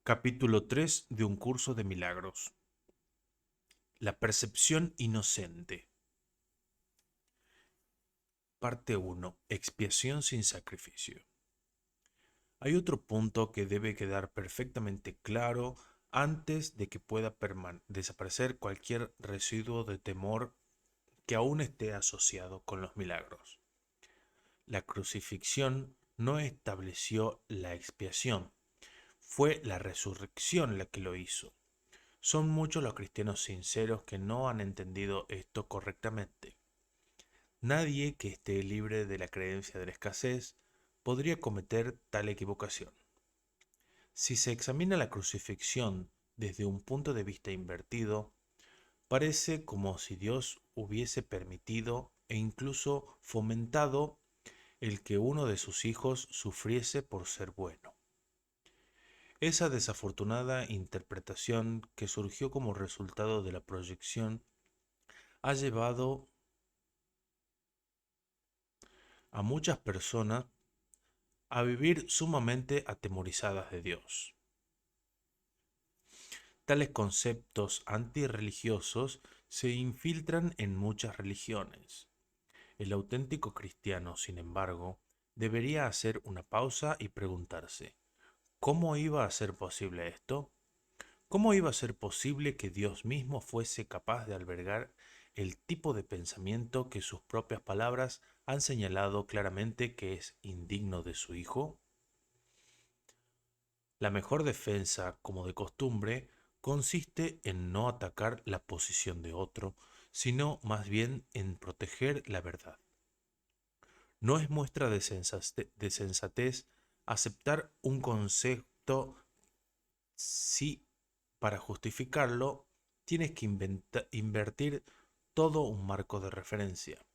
Capítulo 3 de un curso de milagros. La percepción inocente. Parte 1. Expiación sin sacrificio. Hay otro punto que debe quedar perfectamente claro antes de que pueda desaparecer cualquier residuo de temor que aún esté asociado con los milagros. La crucifixión no estableció la expiación, fue la resurrección la que lo hizo. Son muchos los cristianos sinceros que no han entendido esto correctamente. Nadie que esté libre de la creencia de la escasez podría cometer tal equivocación. Si se examina la crucifixión desde un punto de vista invertido, parece como si Dios hubiese permitido e incluso fomentado el que uno de sus hijos sufriese por ser bueno. Esa desafortunada interpretación que surgió como resultado de la proyección ha llevado a muchas personas a vivir sumamente atemorizadas de Dios. Tales conceptos antirreligiosos se infiltran en muchas religiones. El auténtico cristiano, sin embargo, debería hacer una pausa y preguntarse, ¿cómo iba a ser posible esto? ¿Cómo iba a ser posible que Dios mismo fuese capaz de albergar el tipo de pensamiento que sus propias palabras han señalado claramente que es indigno de su Hijo? La mejor defensa, como de costumbre, consiste en no atacar la posición de otro, sino más bien en proteger la verdad. No es muestra de sensatez aceptar un concepto si para justificarlo tienes que invertir todo un marco de referencia.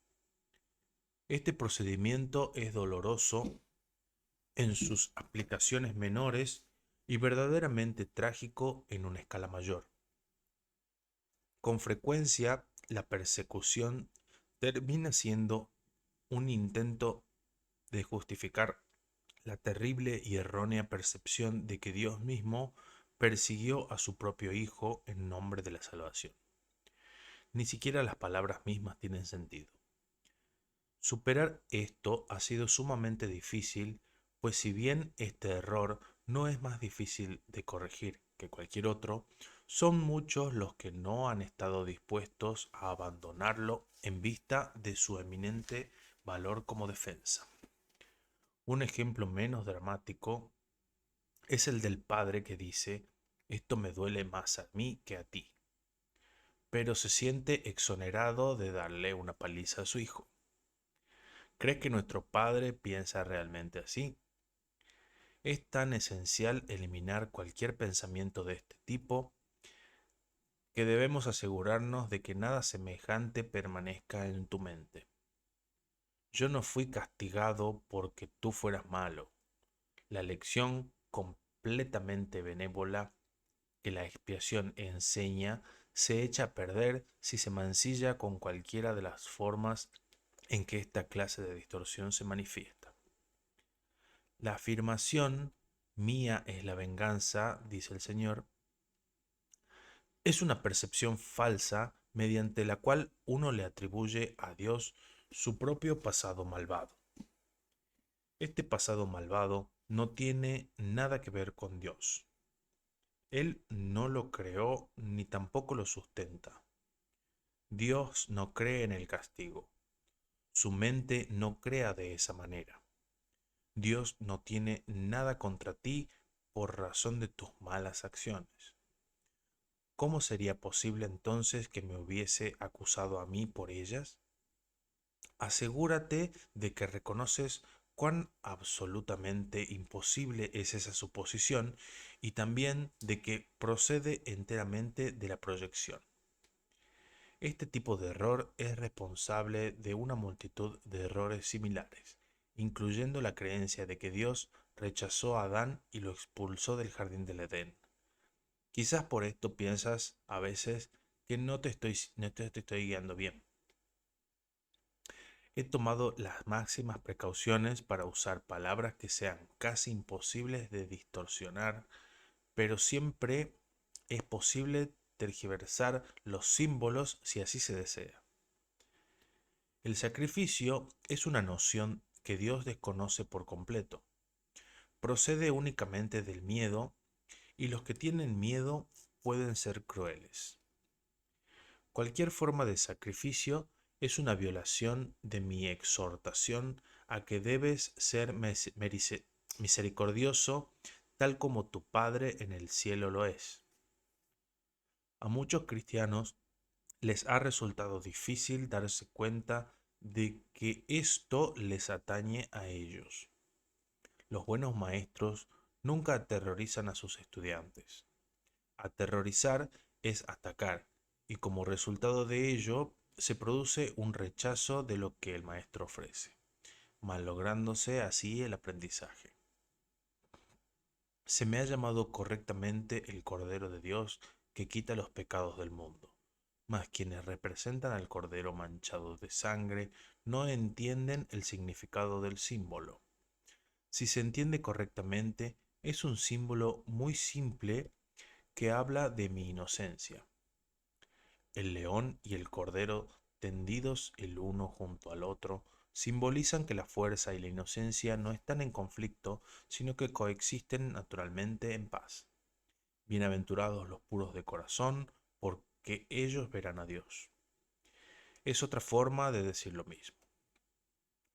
Este procedimiento es doloroso en sus aplicaciones menores y verdaderamente trágico en una escala mayor. Con frecuencia, la persecución termina siendo un intento de justificar la terrible y errónea percepción de que Dios mismo persiguió a su propio Hijo en nombre de la salvación. Ni siquiera las palabras mismas tienen sentido. Superar esto ha sido sumamente difícil, pues si bien este error no es más difícil de corregir que cualquier otro, son muchos los que no han estado dispuestos a abandonarlo en vista de su eminente valor como defensa. Un ejemplo menos dramático es el del padre que dice, esto me duele más a mí que a ti, pero se siente exonerado de darle una paliza a su hijo. ¿Cree que nuestro Padre piensa realmente así? Es tan esencial eliminar cualquier pensamiento de este tipo que debemos asegurarnos de que nada semejante permanezca en tu mente. Yo no fui castigado porque tú fueras malo. La lección completamente benévola que la expiación enseña se echa a perder si se mancilla con cualquiera de las formas en que esta clase de distorsión se manifiesta. La afirmación mía es la venganza, dice el Señor, es una percepción falsa mediante la cual uno le atribuye a Dios su propio pasado malvado. Este pasado malvado no tiene nada que ver con Dios. Él no lo creó ni tampoco lo sustenta. Dios no cree en el castigo. Su mente no crea de esa manera. Dios no tiene nada contra ti por razón de tus malas acciones. ¿Cómo sería posible entonces que me hubiese acusado a mí por ellas? Asegúrate de que reconoces cuán absolutamente imposible es esa suposición y también de que procede enteramente de la proyección. Este tipo de error es responsable de una multitud de errores similares, incluyendo la creencia de que Dios rechazó a Adán y lo expulsó del jardín del Edén. Quizás por esto piensas a veces que no te estoy guiando bien. He tomado las máximas precauciones para usar palabras que sean casi imposibles de distorsionar, pero siempre es posible tergiversar los símbolos si así se desea. El sacrificio es una noción que Dios desconoce por completo. Procede únicamente del miedo y los que tienen miedo pueden ser crueles. Cualquier forma de sacrificio es una violación de mi exhortación a que debes ser misericordioso tal como tu Padre en el cielo lo es. A muchos cristianos les ha resultado difícil darse cuenta de que esto les atañe a ellos. Los buenos maestros nunca aterrorizan a sus estudiantes. Aterrorizar es atacar, y como resultado de ello se produce un rechazo de lo que el maestro ofrece, malográndose así el aprendizaje. Se me ha llamado correctamente el Cordero de Dios que quita los pecados del mundo. Mas quienes representan al Cordero manchado de sangre no entienden el significado del símbolo. Si se entiende correctamente, es un símbolo muy simple que habla de mi inocencia. El león y el cordero, tendidos el uno junto al otro, simbolizan que la fuerza y la inocencia no están en conflicto, sino que coexisten naturalmente en paz. Bienaventurados los puros de corazón, porque ellos verán a Dios. Es otra forma de decir lo mismo.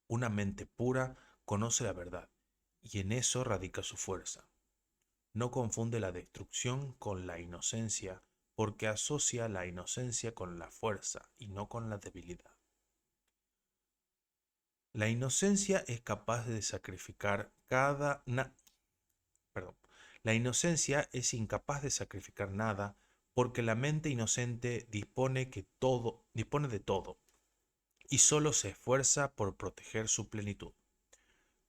Una mente pura conoce la verdad, y en eso radica su fuerza. No confunde la destrucción con la inocencia, porque asocia la inocencia con la fuerza y no con la debilidad. La inocencia es capaz de sacrificar La inocencia es incapaz de sacrificar nada, porque la mente inocente dispone de todo y solo se esfuerza por proteger su plenitud.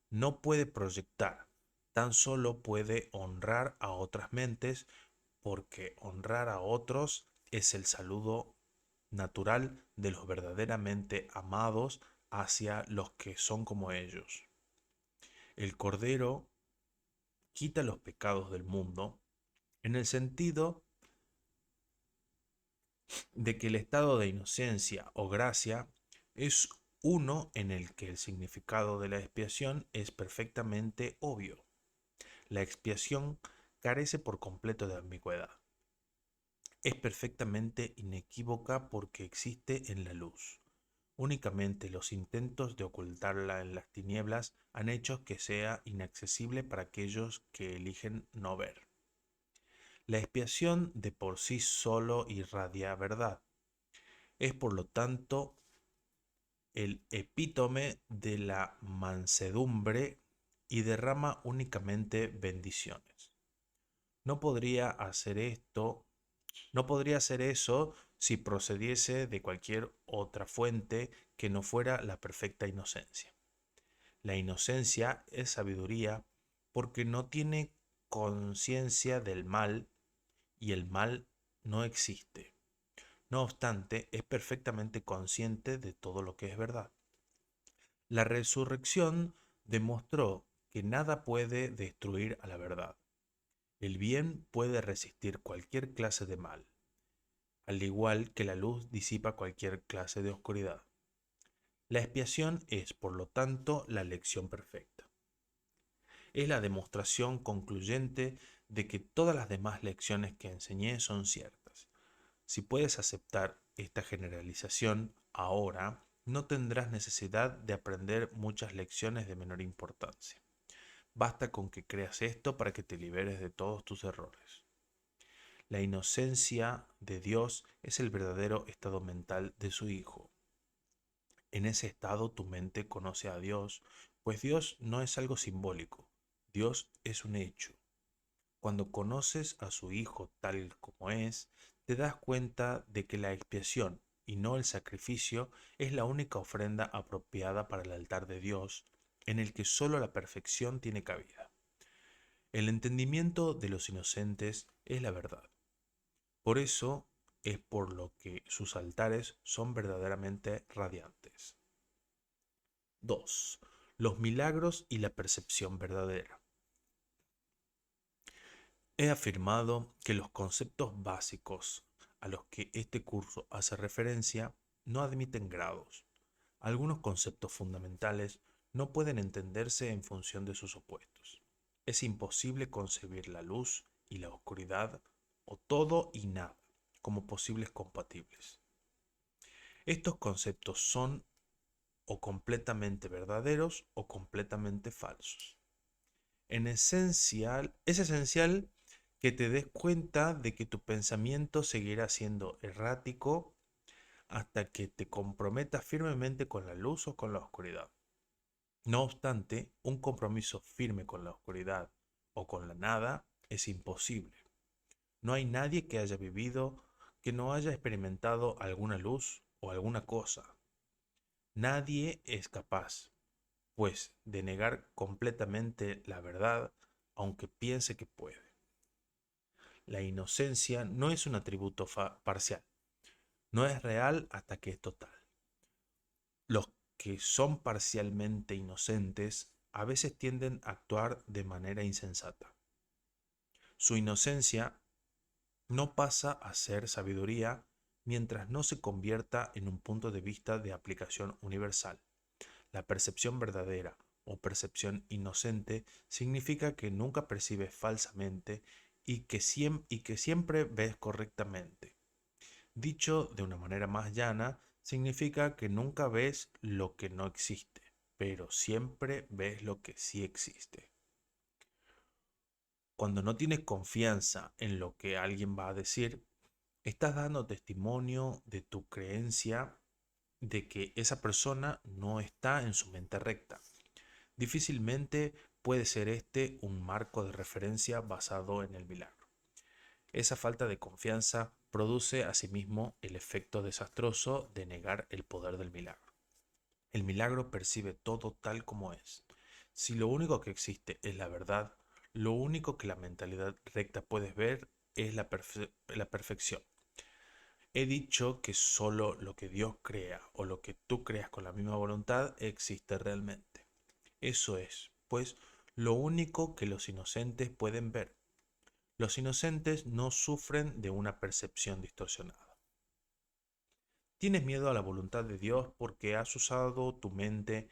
No puede proyectar, tan solo puede honrar a otras mentes, porque honrar a otros es el saludo natural de los verdaderamente amados hacia los que son como ellos. El Cordero quita los pecados del mundo en el sentido de que el estado de inocencia o gracia es uno en el que el significado de la expiación es perfectamente obvio. La expiación carece por completo de ambigüedad. Es perfectamente inequívoca porque existe en la luz. Únicamente los intentos de ocultarla en las tinieblas han hecho que sea inaccesible para aquellos que eligen no ver. La expiación de por sí solo irradia verdad. Es por lo tanto el epítome de la mansedumbre y derrama únicamente bendiciones. No podría hacer esto, no podría hacer eso si procediese de cualquier otra fuente que no fuera la perfecta inocencia. La inocencia es sabiduría porque no tiene conciencia del mal y el mal no existe. No obstante, es perfectamente consciente de todo lo que es verdad. La resurrección demostró que nada puede destruir a la verdad. El bien puede resistir cualquier clase de mal, al igual que la luz disipa cualquier clase de oscuridad. La expiación es, por lo tanto, la lección perfecta. Es la demostración concluyente de que todas las demás lecciones que enseñé son ciertas. Si puedes aceptar esta generalización ahora, no tendrás necesidad de aprender muchas lecciones de menor importancia. Basta con que creas esto para que te liberes de todos tus errores. La inocencia de Dios es el verdadero estado mental de su Hijo. En ese estado tu mente conoce a Dios, pues Dios no es algo simbólico, Dios es un hecho. Cuando conoces a su Hijo tal como es, te das cuenta de que la expiación y no el sacrificio es la única ofrenda apropiada para el altar de Dios, en el que sólo la perfección tiene cabida. El entendimiento de los inocentes es la verdad. Por eso es por lo que sus altares son verdaderamente radiantes. 2. Los milagros y la percepción verdadera. He afirmado que los conceptos básicos a los que este curso hace referencia no admiten grados. Algunos conceptos fundamentales no pueden entenderse en función de sus opuestos. Es imposible concebir la luz y la oscuridad o todo y nada como posibles compatibles. Estos conceptos son o completamente verdaderos o completamente falsos. Es esencial que te des cuenta de que tu pensamiento seguirá siendo errático hasta que te comprometas firmemente con la luz o con la oscuridad. No obstante, un compromiso firme con la oscuridad o con la nada es imposible. No hay nadie que haya vivido que no haya experimentado alguna luz o alguna cosa. Nadie es capaz, pues, de negar completamente la verdad, aunque piense que puede. La inocencia no es un atributo parcial, no es real hasta que es total. Los que son parcialmente inocentes a veces tienden a actuar de manera insensata. Su inocencia no pasa a ser sabiduría mientras no se convierta en un punto de vista de aplicación universal. La percepción verdadera o percepción inocente significa que nunca percibes falsamente y que siempre ves correctamente. Dicho de una manera más llana, significa que nunca ves lo que no existe, pero siempre ves lo que sí existe. Cuando no tienes confianza en lo que alguien va a decir, estás dando testimonio de tu creencia de que esa persona no está en su mente recta. Difícilmente puede ser este un marco de referencia basado en el milagro. Esa falta de confianza produce asimismo el efecto desastroso de negar el poder del milagro. El milagro percibe todo tal como es. Si lo único que existe es la verdad, lo único que la mentalidad recta puede ver es la perfección. He dicho que solo lo que Dios crea o lo que tú creas con la misma voluntad existe realmente. Eso es, pues, lo único que los inocentes pueden ver. Los inocentes no sufren de una percepción distorsionada. Tienes miedo a la voluntad de Dios porque has usado tu mente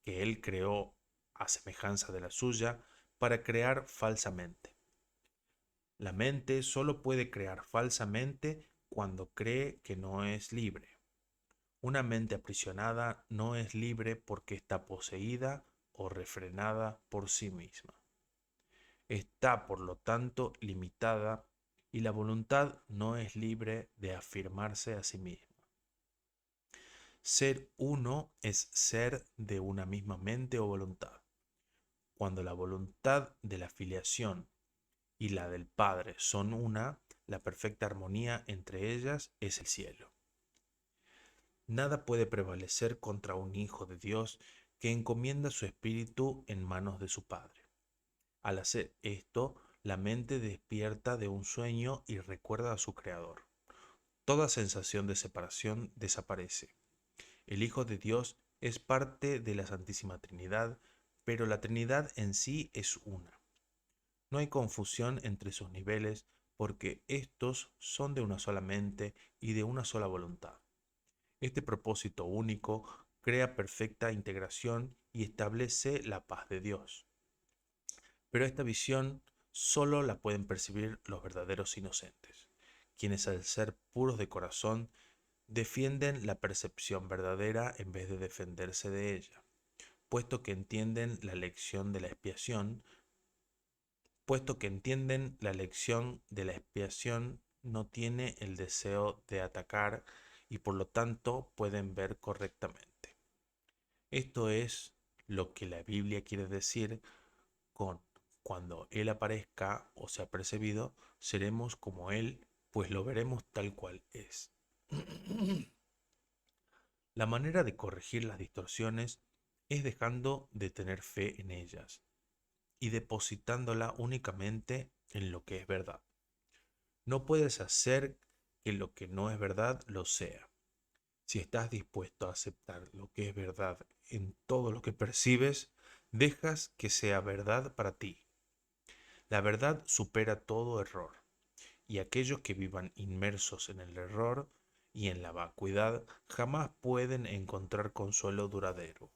que Él creó a semejanza de la suya para crear falsamente. La mente solo puede crear falsamente cuando cree que no es libre. Una mente aprisionada no es libre porque está poseída o refrenada por sí misma. Está, por lo tanto, limitada y la voluntad no es libre de afirmarse a sí misma. Ser uno es ser de una misma mente o voluntad. Cuando la voluntad de la filiación y la del Padre son una, la perfecta armonía entre ellas es el cielo. Nada puede prevalecer contra un hijo de Dios que encomienda su espíritu en manos de su Padre. Al hacer esto, la mente despierta de un sueño y recuerda a su Creador. Toda sensación de separación desaparece. El Hijo de Dios es parte de la Santísima Trinidad, pero la Trinidad en sí es una. No hay confusión entre sus niveles porque estos son de una sola mente y de una sola voluntad. Este propósito único crea perfecta integración y establece la paz de Dios. Pero esta visión solo la pueden percibir los verdaderos inocentes, quienes al ser puros de corazón defienden la percepción verdadera en vez de defenderse de ella, puesto que entienden la lección de la expiación, no tiene el deseo de atacar y por lo tanto pueden ver correctamente. Esto es lo que la Biblia quiere decir con cuando Él aparezca o sea percibido, seremos como Él, pues lo veremos tal cual es. La manera de corregir las distorsiones es dejando de tener fe en ellas y depositándola únicamente en lo que es verdad. No puedes hacer que lo que no es verdad lo sea. Si estás dispuesto a aceptar lo que es verdad en todo lo que percibes, dejas que sea verdad para ti. La verdad supera todo error, y aquellos que vivan inmersos en el error y en la vacuidad jamás pueden encontrar consuelo duradero.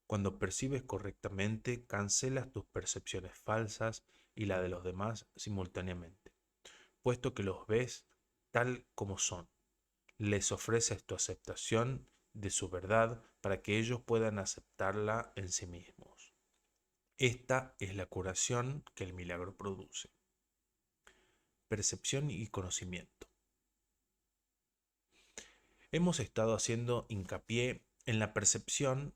Cuando percibes correctamente, cancelas tus percepciones falsas y la de los demás simultáneamente, puesto que los ves tal como son. Les ofreces tu aceptación de su verdad para que ellos puedan aceptarla en sí mismos. Esta es la curación que el milagro produce. Percepción y conocimiento. Hemos estado haciendo hincapié en la percepción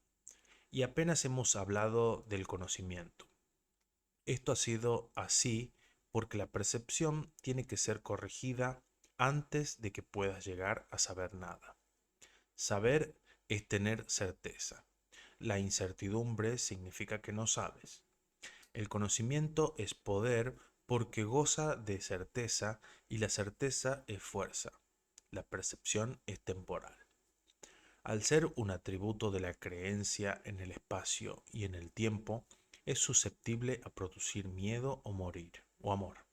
y apenas hemos hablado del conocimiento. Esto ha sido así porque la percepción tiene que ser corregida antes de que puedas llegar a saber nada. Saber es tener certeza. La incertidumbre significa que no sabes. El conocimiento es poder porque goza de certeza y la certeza es fuerza. La percepción es temporal. Al ser un atributo de la creencia en el espacio y en el tiempo, es susceptible a producir miedo o morir o amor.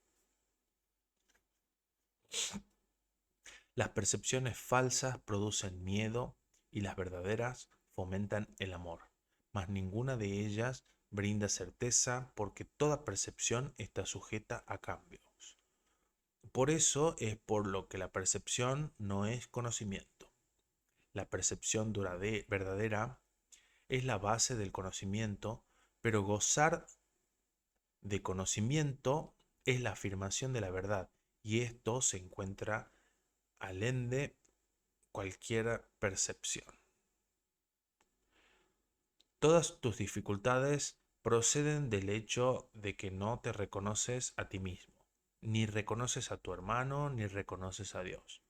Las percepciones falsas producen miedo y las verdaderas fomentan el amor, mas ninguna de ellas brinda certeza porque toda percepción está sujeta a cambios. Por eso es por lo que la percepción no es conocimiento. La percepción verdadera es la base del conocimiento, pero gozar de conocimiento es la afirmación de la verdad, y esto se encuentra alende cualquier percepción. Todas tus dificultades proceden del hecho de que no te reconoces a ti mismo, ni reconoces a tu hermano, ni reconoces a Dios.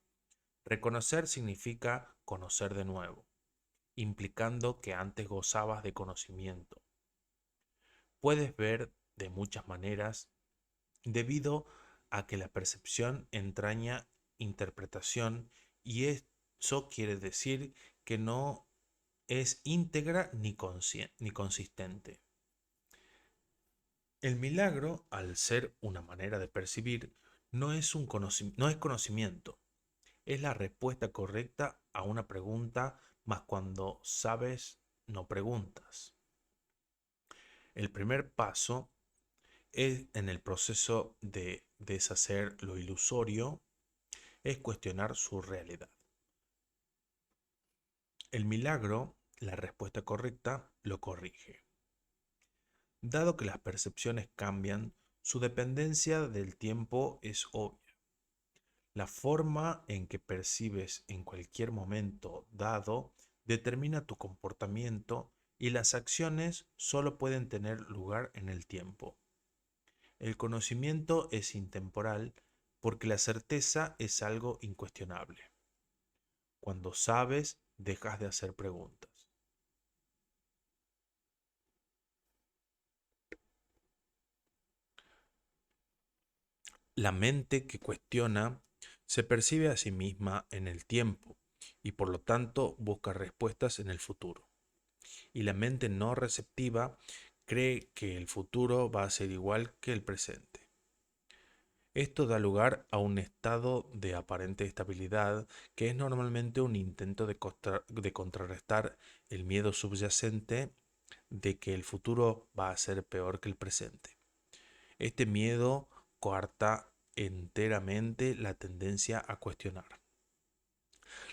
Reconocer significa conocer de nuevo, implicando que antes gozabas de conocimiento. Puedes ver de muchas maneras debido a que la percepción entraña interpretación y eso quiere decir que no es íntegra ni consistente. El milagro, al ser una manera de percibir, no es conocimiento, es la respuesta correcta a una pregunta, mas cuando sabes, no preguntas. El primer paso es en el proceso de deshacer lo ilusorio, es cuestionar su realidad. El milagro, la respuesta correcta, lo corrige. Dado que las percepciones cambian, su dependencia del tiempo es obvia. La forma en que percibes en cualquier momento dado determina tu comportamiento y las acciones solo pueden tener lugar en el tiempo. El conocimiento es intemporal porque la certeza es algo incuestionable. Cuando sabes, dejas de hacer preguntas. La mente que cuestiona se percibe a sí misma en el tiempo y por lo tanto busca respuestas en el futuro. Y la mente no receptiva cree que el futuro va a ser igual que el presente. Esto da lugar a un estado de aparente estabilidad que es normalmente un intento de contrarrestar el miedo subyacente de que el futuro va a ser peor que el presente. Este miedo coarta enteramente la tendencia a cuestionar.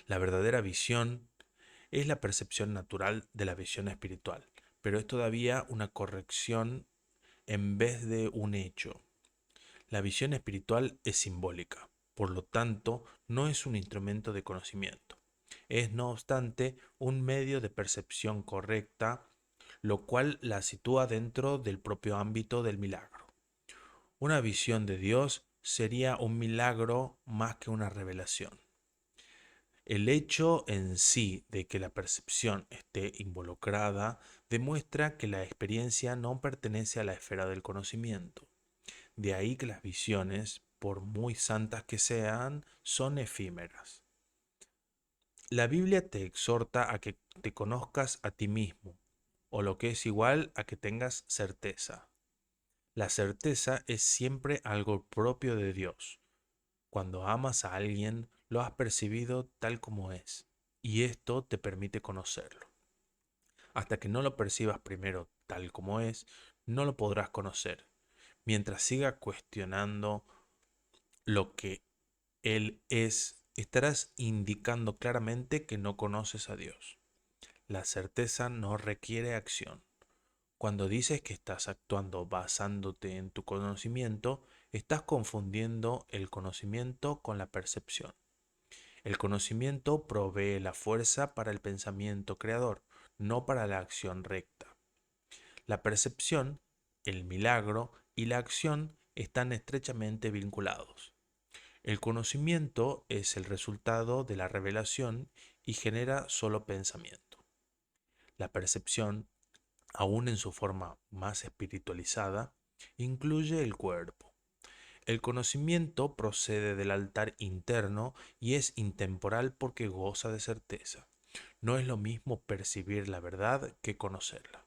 La verdadera visión es la percepción natural de la visión espiritual, pero es todavía una corrección en vez de un hecho. La visión espiritual es simbólica, por lo tanto, no es un instrumento de conocimiento. Es, no obstante, un medio de percepción correcta, lo cual la sitúa dentro del propio ámbito del milagro. Una visión de Dios sería un milagro más que una revelación. El hecho en sí de que la percepción esté involucrada demuestra que la experiencia no pertenece a la esfera del conocimiento. De ahí que las visiones, por muy santas que sean, son efímeras. La Biblia te exhorta a que te conozcas a ti mismo, o lo que es igual a que tengas certeza. La certeza es siempre algo propio de Dios. Cuando amas a alguien, lo has percibido tal como es, y esto te permite conocerlo. Hasta que no lo percibas primero tal como es, no lo podrás conocer. Mientras siga cuestionando lo que Él es, estarás indicando claramente que no conoces a Dios. La certeza no requiere acción. Cuando dices que estás actuando basándote en tu conocimiento, estás confundiendo el conocimiento con la percepción. El conocimiento provee la fuerza para el pensamiento creador, no para la acción recta. La percepción, el milagro y la acción están estrechamente vinculados. El conocimiento es el resultado de la revelación y genera solo pensamiento. La percepción, aún en su forma más espiritualizada, incluye el cuerpo. El conocimiento procede del altar interno y es intemporal porque goza de certeza. No es lo mismo percibir la verdad que conocerla.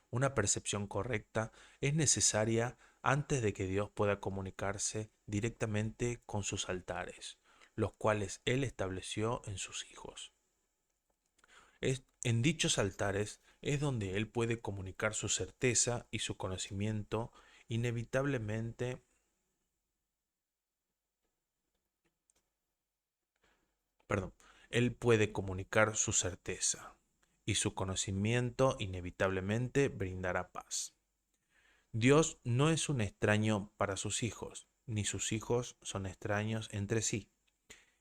Una percepción correcta es necesaria antes de que Dios pueda comunicarse directamente con sus altares, los cuales Él estableció en sus hijos. En dichos altares es donde Él puede comunicar su certeza y su conocimiento inevitablemente, perdón, Él puede comunicar su certeza y su conocimiento inevitablemente brindará paz. Dios no es un extraño para sus hijos, ni sus hijos son extraños entre sí.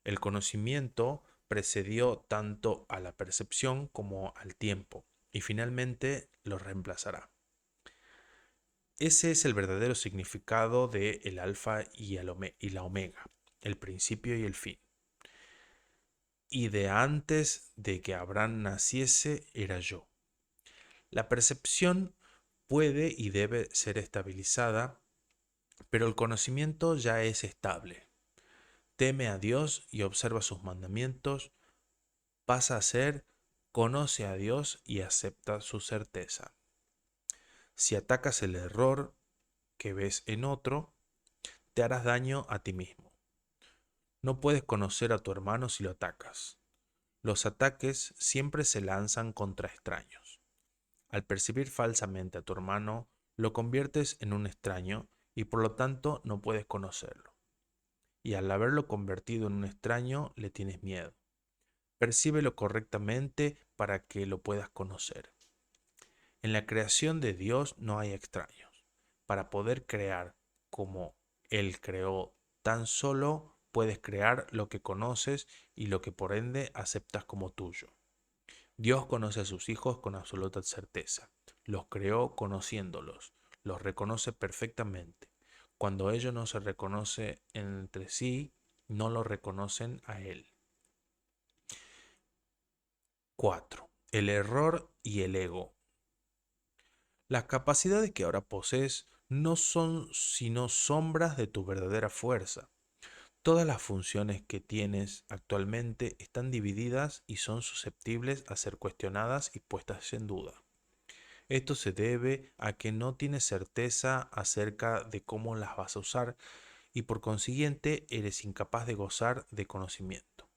El conocimiento precedió tanto a la percepción como al tiempo, y finalmente lo reemplazará. Ese es el verdadero significado de el alfa y la omega, el principio y el fin. Y de antes de que Abraham naciese era yo. La percepción puede y debe ser estabilizada, pero el conocimiento ya es estable. Teme a Dios y observa sus mandamientos, pasa a ser, conoce a Dios y acepta su certeza. Si atacas el error que ves en otro, te harás daño a ti mismo. No puedes conocer a tu hermano si lo atacas. Los ataques siempre se lanzan contra extraños. Al percibir falsamente a tu hermano, lo conviertes en un extraño y por lo tanto no puedes conocerlo. Y al haberlo convertido en un extraño, le tienes miedo. Percíbelo correctamente para que lo puedas conocer. En la creación de Dios no hay extraños. Para poder crear como Él creó, tan solo puedes crear lo que conoces y lo que por ende aceptas como tuyo. Dios conoce a sus hijos con absoluta certeza. Los creó conociéndolos. Los reconoce perfectamente. Cuando ellos no se reconocen entre sí, no lo reconocen a Él. 4. El error y el ego. Las capacidades que ahora posees no son sino sombras de tu verdadera fuerza. Todas las funciones que tienes actualmente están divididas y son susceptibles a ser cuestionadas y puestas en duda. Esto se debe a que no tienes certeza acerca de cómo las vas a usar y por consiguiente eres incapaz de gozar de conocimiento.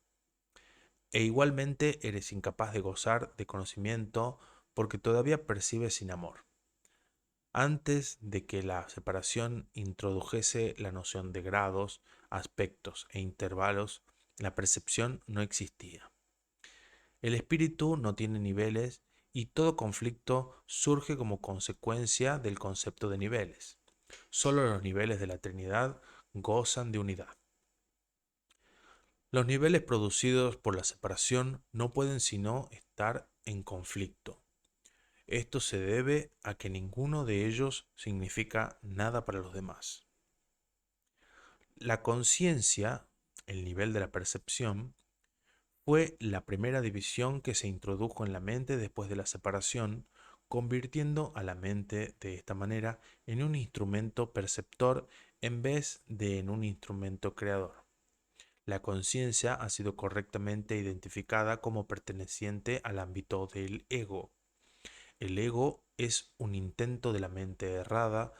E igualmente eres incapaz de gozar de conocimiento porque todavía percibes sin amor. Antes de que la separación introdujese la noción de grados, aspectos e intervalos, la percepción no existía. El espíritu no tiene niveles y todo conflicto surge como consecuencia del concepto de niveles. Solo los niveles de la Trinidad gozan de unidad. Los niveles producidos por la separación no pueden sino estar en conflicto. Esto se debe a que ninguno de ellos significa nada para los demás. La conciencia, el nivel de la percepción, fue la primera división que se introdujo en la mente después de la separación, convirtiendo a la mente de esta manera en un instrumento perceptor en vez de en un instrumento creador. La conciencia ha sido correctamente identificada como perteneciente al ámbito del ego. El ego es un intento de la mente errada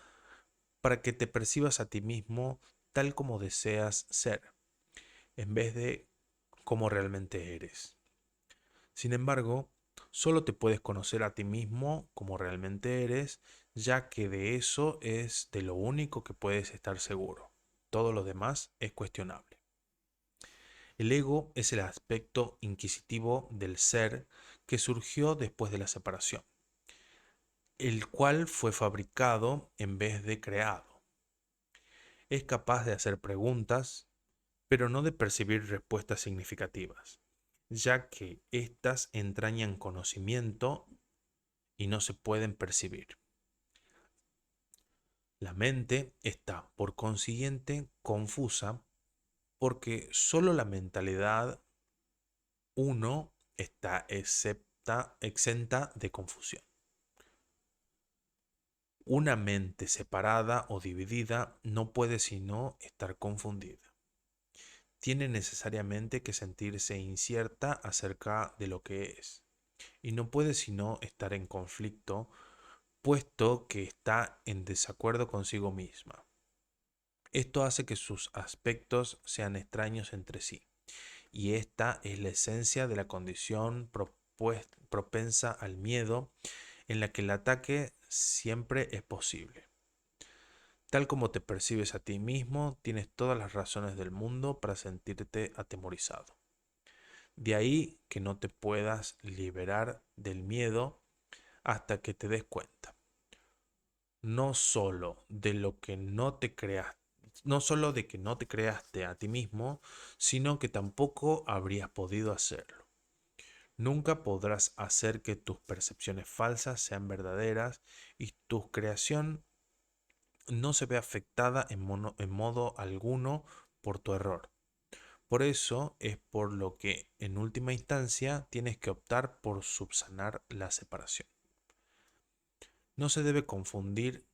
para que te percibas a ti mismo tal como deseas ser, en vez de como realmente eres. Sin embargo, solo te puedes conocer a ti mismo como realmente eres, ya que de eso es de lo único que puedes estar seguro. Todo lo demás es cuestionable. El ego es el aspecto inquisitivo del ser que surgió después de la separación, el cual fue fabricado en vez de creado. Es capaz de hacer preguntas, pero no de percibir respuestas significativas, ya que éstas entrañan conocimiento y no se pueden percibir. La mente está, por consiguiente, confusa porque solo la mentalidad uno está exenta de confusión. Una mente separada o dividida no puede sino estar confundida. Tiene necesariamente que sentirse incierta acerca de lo que es, y no puede sino estar en conflicto, puesto que está en desacuerdo consigo misma. Esto hace que sus aspectos sean extraños entre sí, y esta es la esencia de la condición propensa al miedo, en la que el ataque siempre es posible. Tal como te percibes a ti mismo, tienes todas las razones del mundo para sentirte atemorizado. De ahí que no te puedas liberar del miedo hasta que te des cuenta. No solo de lo que no te creas, no solo de que no te creaste a ti mismo, sino que tampoco habrías podido hacerlo. Nunca podrás hacer que tus percepciones falsas sean verdaderas y tu creación no se ve afectada en modo alguno por tu error. Por eso es por lo que en última instancia tienes que optar por subsanar la separación. No se debe confundir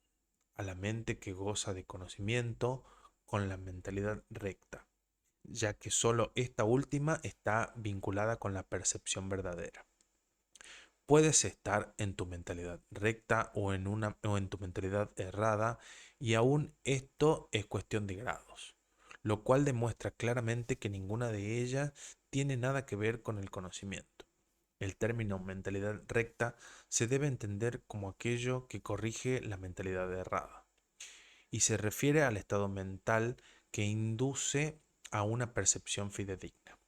a la mente que goza de conocimiento con la mentalidad recta, ya que solo esta última está vinculada con la percepción verdadera. Puedes estar en tu mentalidad recta o en tu mentalidad errada, y aún esto es cuestión de grados, lo cual demuestra claramente que ninguna de ellas tiene nada que ver con el conocimiento. El término mentalidad recta se debe entender como aquello que corrige la mentalidad errada, y se refiere al estado mental que induce a una percepción fidedigna.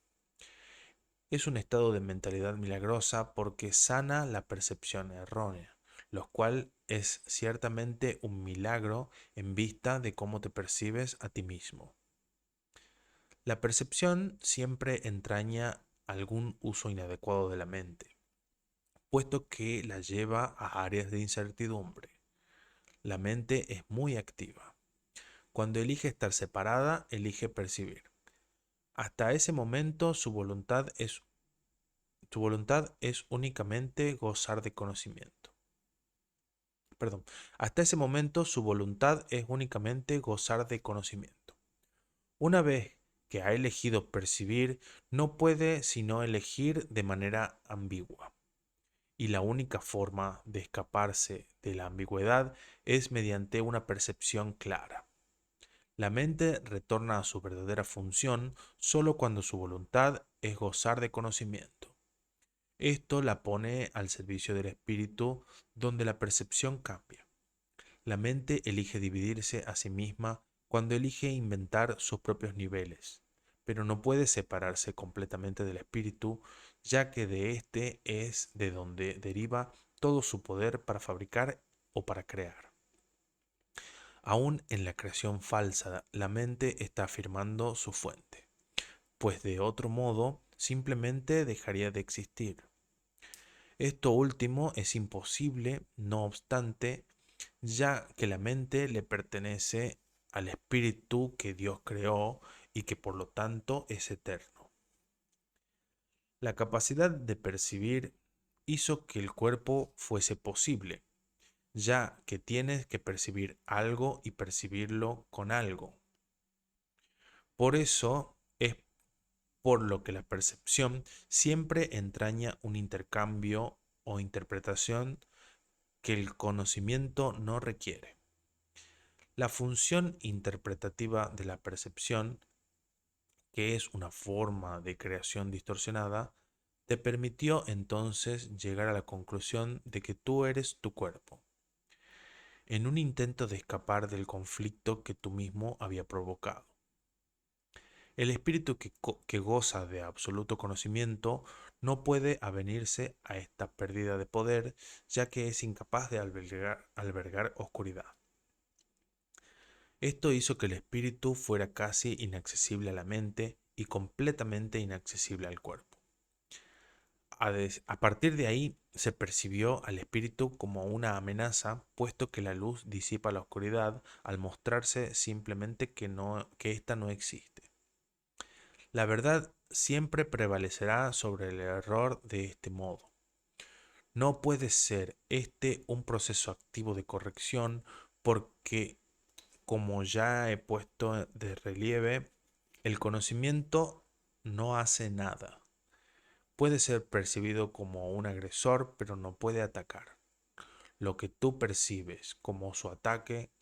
Es un estado de mentalidad milagrosa porque sana la percepción errónea, lo cual es ciertamente un milagro en vista de cómo te percibes a ti mismo. La percepción siempre entraña algún uso inadecuado de la mente, puesto que la lleva a áreas de incertidumbre. La mente es muy activa. Cuando elige estar separada, elige percibir. Hasta ese momento su voluntad es únicamente gozar de conocimiento. Perdón, hasta ese momento su voluntad es únicamente gozar de conocimiento. Una vez que ha elegido percibir, no puede sino elegir de manera ambigua. Y la única forma de escaparse de la ambigüedad es mediante una percepción clara. La mente retorna a su verdadera función solo cuando su voluntad es gozar de conocimiento. Esto la pone al servicio del espíritu, donde la percepción cambia. La mente elige dividirse a sí misma cuando elige inventar sus propios niveles, pero no puede separarse completamente del espíritu, ya que de éste es de donde deriva todo su poder para fabricar o para crear. Aún en la creación falsa, la mente está afirmando su fuente, pues de otro modo simplemente dejaría de existir. Esto último es imposible, no obstante, ya que la mente le pertenece al espíritu que Dios creó y que por lo tanto es eterno. La capacidad de percibir hizo que el cuerpo fuese posible, ya que tienes que percibir algo y percibirlo con algo. Por eso es por lo que la percepción siempre entraña un intercambio o interpretación que el conocimiento no requiere. La función interpretativa de la percepción, que es una forma de creación distorsionada, te permitió entonces llegar a la conclusión de que tú eres tu cuerpo, en un intento de escapar del conflicto que tú mismo había provocado. El espíritu que goza de absoluto conocimiento no puede avenirse a esta pérdida de poder, ya que es incapaz de albergar oscuridad. Esto hizo que el espíritu fuera casi inaccesible a la mente y completamente inaccesible al cuerpo. A partir de ahí se percibió al espíritu como una amenaza, puesto que la luz disipa la oscuridad al mostrarse simplemente que ésta no existe. La verdad siempre prevalecerá sobre el error de este modo. No puede ser este un proceso activo de corrección porque, como ya he puesto de relieve, el conocimiento no hace nada. Puede ser percibido como un agresor, pero no puede atacar. Lo que tú percibes como su ataque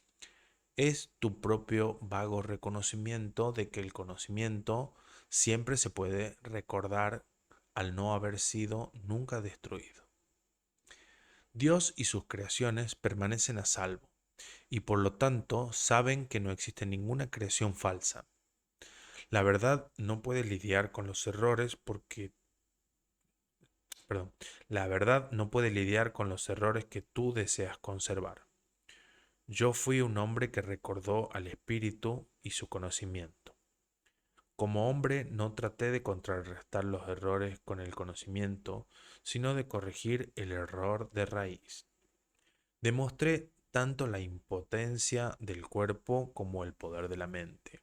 es tu propio vago reconocimiento de que el conocimiento siempre se puede recordar al no haber sido nunca destruido. Dios y sus creaciones permanecen a salvo y por lo tanto saben que no existe ninguna creación falsa. La verdad no puede lidiar con los errores perdón, la verdad no puede lidiar con los errores que tú deseas conservar. Yo fui un hombre que recordó al espíritu y su conocimiento. Como hombre no traté de contrarrestar los errores con el conocimiento, sino de corregir el error de raíz. Demostré tanto la impotencia del cuerpo como el poder de la mente.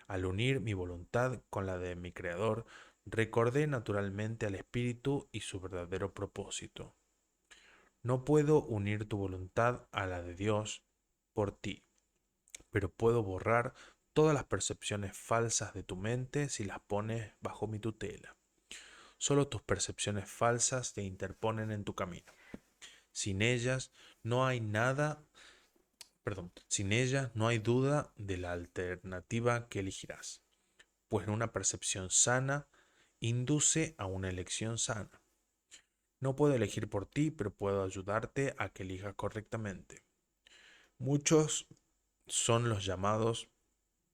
Al unir mi voluntad con la de mi Creador, recordé naturalmente al espíritu y su verdadero propósito. No puedo unir tu voluntad a la de Dios por ti, pero puedo borrar todas las percepciones falsas de tu mente si las pones bajo mi tutela. Solo tus percepciones falsas te interponen en tu camino. Sin ellas no hay nada, sin ellas no hay duda de la alternativa que elegirás, pues una percepción sana induce a una elección sana. No puedo elegir por ti, pero puedo ayudarte a que elijas correctamente. Muchos son los llamados,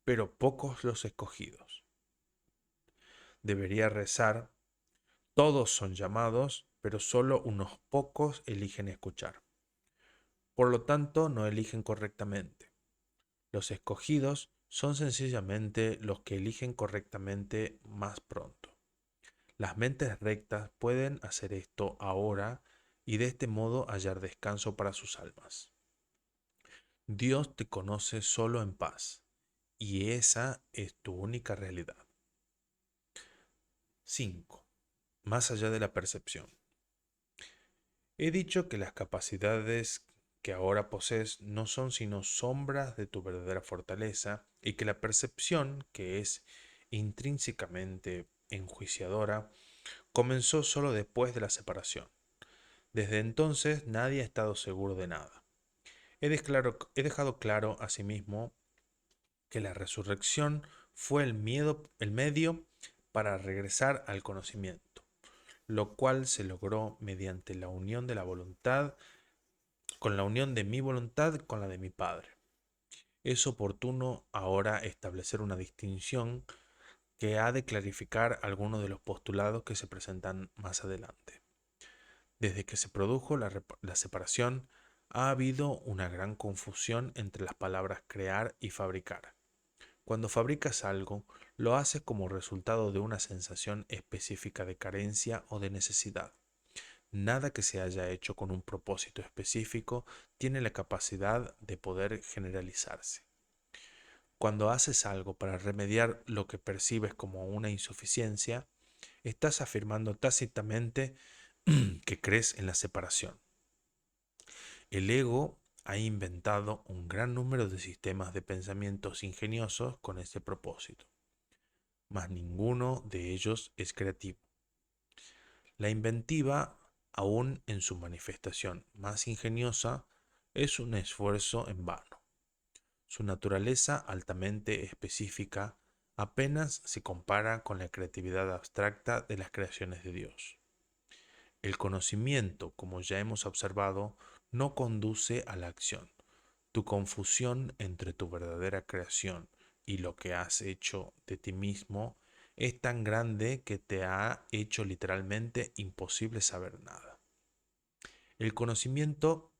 pero pocos los escogidos. Debería rezar, todos son llamados, pero solo unos pocos eligen escuchar. Por lo tanto, no eligen correctamente. Los escogidos son sencillamente los que eligen correctamente más pronto. Las mentes rectas pueden hacer esto ahora y de este modo hallar descanso para sus almas. Dios te conoce solo en paz, y esa es tu única realidad. 5. Más allá de la percepción. He dicho que las capacidades que ahora posees no son sino sombras de tu verdadera fortaleza y que la percepción, que es intrínsecamente enjuiciadora, comenzó solo después de la separación. Desde entonces nadie ha estado seguro de nada. He dejado claro asimismo que la resurrección fue el medio para regresar al conocimiento, lo cual se logró mediante la unión de la voluntad, con la unión de mi voluntad con la de mi Padre. Es oportuno ahora establecer una distinción que ha de clarificar algunos de los postulados que se presentan más adelante. Desde que se produjo la separación, ha habido una gran confusión entre las palabras crear y fabricar. Cuando fabricas algo, lo haces como resultado de una sensación específica de carencia o de necesidad. Nada que se haya hecho con un propósito específico tiene la capacidad de poder generalizarse. Cuando haces algo para remediar lo que percibes como una insuficiencia, estás afirmando tácitamente que crees en la separación. El ego ha inventado un gran número de sistemas de pensamientos ingeniosos con ese propósito, mas ninguno de ellos es creativo. La inventiva, aun en su manifestación más ingeniosa, es un esfuerzo en vano. Su naturaleza altamente específica apenas se compara con la creatividad abstracta de las creaciones de Dios. El conocimiento, como ya hemos observado, no conduce a la acción. Tu confusión entre tu verdadera creación y lo que has hecho de ti mismo es tan grande que te ha hecho literalmente imposible saber nada. El conocimiento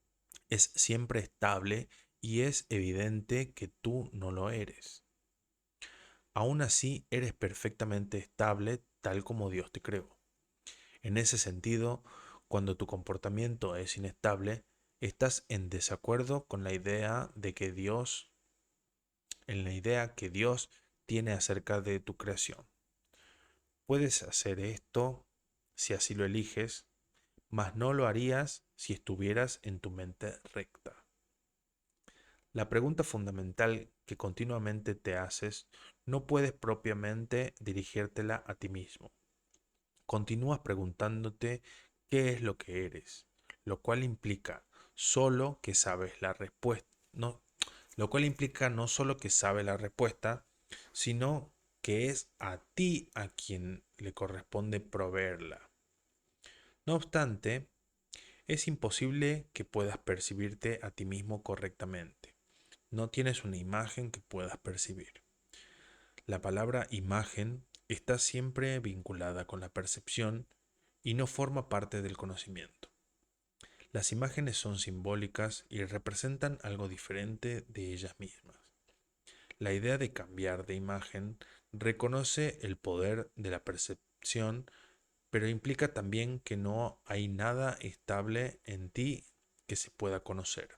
es siempre estable y es evidente que tú no lo eres. Aún así, eres perfectamente estable tal como Dios te creó. En ese sentido, cuando tu comportamiento es inestable, estás en desacuerdo con en la idea que Dios tiene acerca de tu creación. Puedes hacer esto si así lo eliges, mas no lo harías si estuvieras en tu mente recta. La pregunta fundamental que continuamente te haces no puedes propiamente dirigírtela a ti mismo. Continúas preguntándote qué es lo que eres, lo cual implica solo que sabes la respuesta, no, lo cual implica no solo que sabes la respuesta, sino que es a ti a quien le corresponde proveerla. No obstante, es imposible que puedas percibirte a ti mismo correctamente. No tienes una imagen que puedas percibir. La palabra imagen está siempre vinculada con la percepción y no forma parte del conocimiento. Las imágenes son simbólicas y representan algo diferente de ellas mismas. La idea de cambiar de imagen reconoce el poder de la percepción, pero implica también que no hay nada estable en ti que se pueda conocer.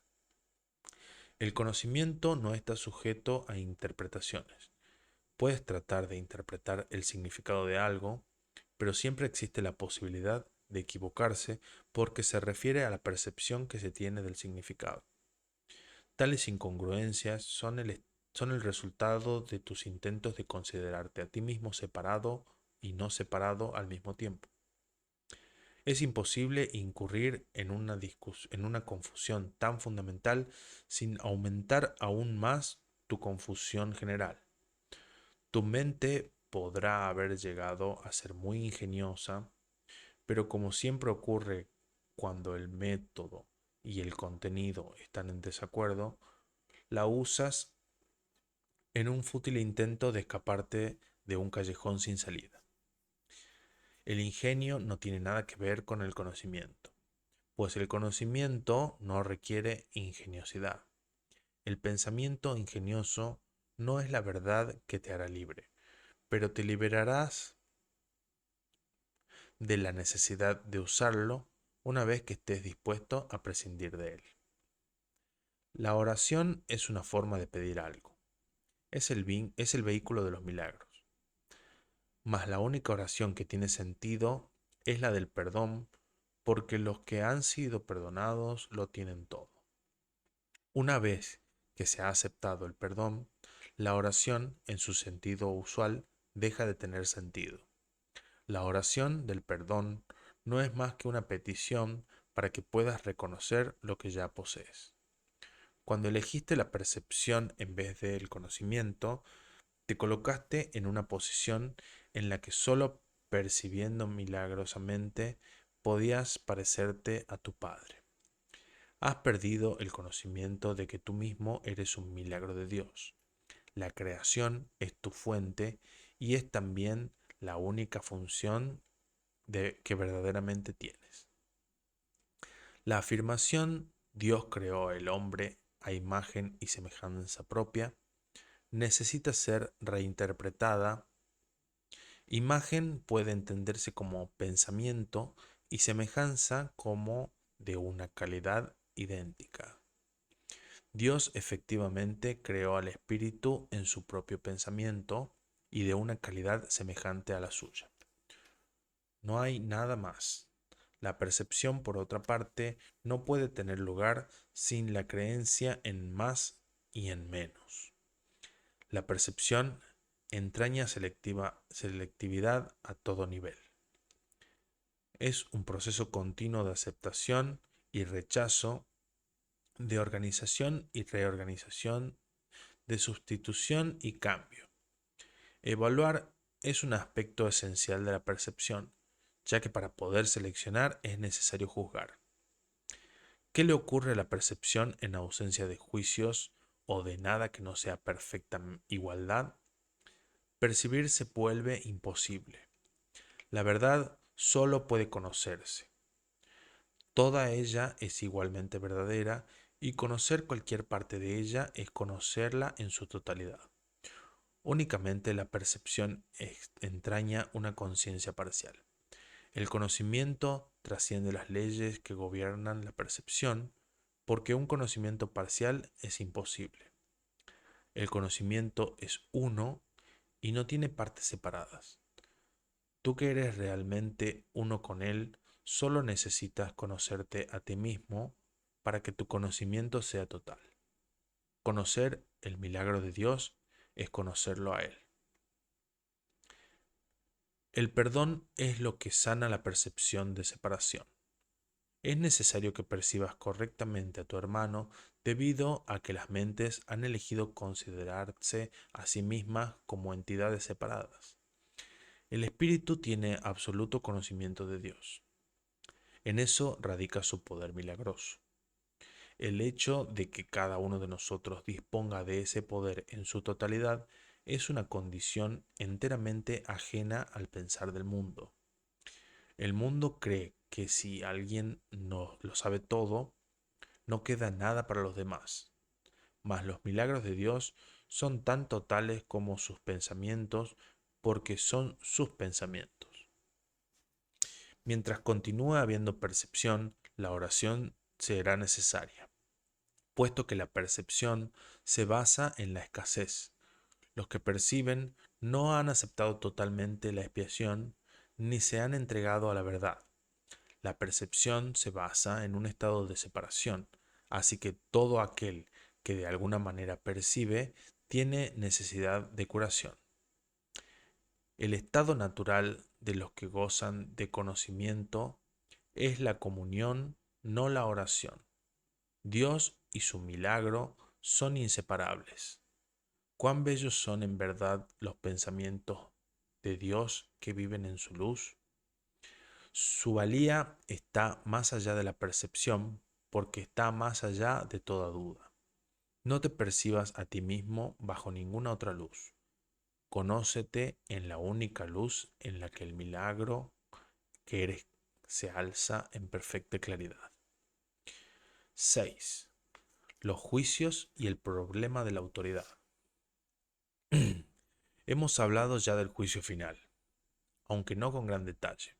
El conocimiento no está sujeto a interpretaciones. Puedes tratar de interpretar el significado de algo, pero siempre existe la posibilidad de equivocarse porque se refiere a la percepción que se tiene del significado. Tales incongruencias son el resultado de tus intentos de considerarte a ti mismo separado y no separado al mismo tiempo. Es imposible incurrir en una confusión tan fundamental sin aumentar aún más tu confusión general. Tu mente podrá haber llegado a ser muy ingeniosa, pero como siempre ocurre cuando el método y el contenido están en desacuerdo, la usas en un fútil intento de escaparte de un callejón sin salida. El ingenio no tiene nada que ver con el conocimiento, pues el conocimiento no requiere ingeniosidad. El pensamiento ingenioso no es la verdad que te hará libre, pero te liberarás de la necesidad de usarlo una vez que estés dispuesto a prescindir de él. La oración es una forma de pedir algo. Es el vehículo de los milagros. Mas la única oración que tiene sentido es la del perdón, porque los que han sido perdonados lo tienen todo. Una vez que se ha aceptado el perdón, la oración, en su sentido usual, deja de tener sentido. La oración del perdón no es más que una petición para que puedas reconocer lo que ya posees. Cuando elegiste la percepción en vez del conocimiento, te colocaste en una posición en la que solo percibiendo milagrosamente podías parecerte a tu Padre. Has perdido el conocimiento de que tú mismo eres un milagro de Dios. La creación es tu fuente y es también la única función que verdaderamente tienes. La afirmación Dios creó el hombre a imagen y semejanza propia necesita ser reinterpretada. Imagen puede entenderse como pensamiento y semejanza como de una calidad idéntica. Dios efectivamente creó al espíritu en su propio pensamiento y de una calidad semejante a la suya. No hay nada más. La percepción, por otra parte, no puede tener lugar sin la creencia en más y en menos. La percepción entraña selectividad a todo nivel. Es un proceso continuo de aceptación y rechazo, de organización y reorganización de sustitución y cambio. Evaluar es un aspecto esencial de la percepción, ya que para poder seleccionar es necesario juzgar. ¿Qué le ocurre a la percepción en ausencia de juicios o de nada que no sea perfecta igualdad? Percibir se vuelve imposible. La verdad solo puede conocerse. Toda ella es igualmente verdadera y conocer cualquier parte de ella es conocerla en su totalidad. Únicamente la percepción entraña una conciencia parcial. El conocimiento trasciende las leyes que gobiernan la percepción, porque un conocimiento parcial es imposible. El conocimiento es uno y no tiene partes separadas. Tú que eres realmente uno con él, solo necesitas conocerte a ti mismo para que tu conocimiento sea total. Conocer el milagro de Dios es conocerlo a Él. El perdón es lo que sana la percepción de separación. Es necesario que percibas correctamente a tu hermano debido a que las mentes han elegido considerarse a sí mismas como entidades separadas. El espíritu tiene absoluto conocimiento de Dios. En eso radica su poder milagroso. El hecho de que cada uno de nosotros disponga de ese poder en su totalidad es una condición enteramente ajena al pensar del mundo. El mundo cree que si alguien no lo sabe todo, no queda nada para los demás. Mas los milagros de Dios son tan totales como sus pensamientos, porque son sus pensamientos. Mientras continúe habiendo percepción, la oración será necesaria, puesto que la percepción se basa en la escasez. Los que perciben no han aceptado totalmente la expiación ni se han entregado a la verdad. La percepción se basa en un estado de separación, así que todo aquel que de alguna manera percibe tiene necesidad de curación. El estado natural de los que gozan de conocimiento es la comunión, no la oración. Dios y su milagro son inseparables. Cuán bellos son en verdad los pensamientos de Dios que viven en su luz. Su valía está más allá de la percepción porque está más allá de toda duda. No te percibas a ti mismo bajo ninguna otra luz. Conócete en la única luz en la que el milagro que eres se alza en perfecta claridad. 6. Los juicios y el problema de la autoridad. Hemos hablado ya del juicio final, aunque no con gran detalle.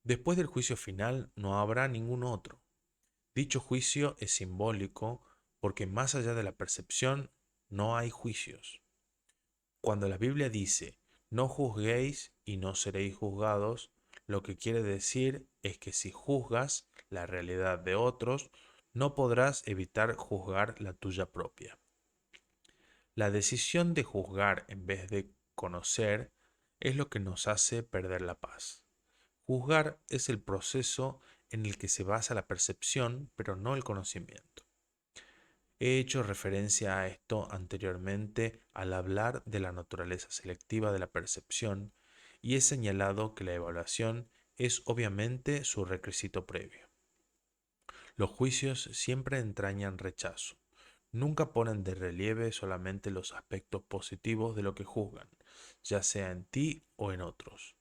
Después del juicio final no habrá ningún otro. Dicho juicio es simbólico porque más allá de la percepción no hay juicios. Cuando la Biblia dice, no juzguéis y no seréis juzgados, lo que quiere decir es que si juzgas la realidad de otros, no podrás evitar juzgar la tuya propia. La decisión de juzgar en vez de conocer es lo que nos hace perder la paz. Juzgar es el proceso en el que se basa la percepción, pero no el conocimiento. He hecho referencia a esto anteriormente al hablar de la naturaleza selectiva de la percepción y he señalado que la evaluación es obviamente su requisito previo. Los juicios siempre entrañan rechazo. Nunca ponen de relieve solamente los aspectos positivos de lo que juzgan, ya sea en ti o en otros.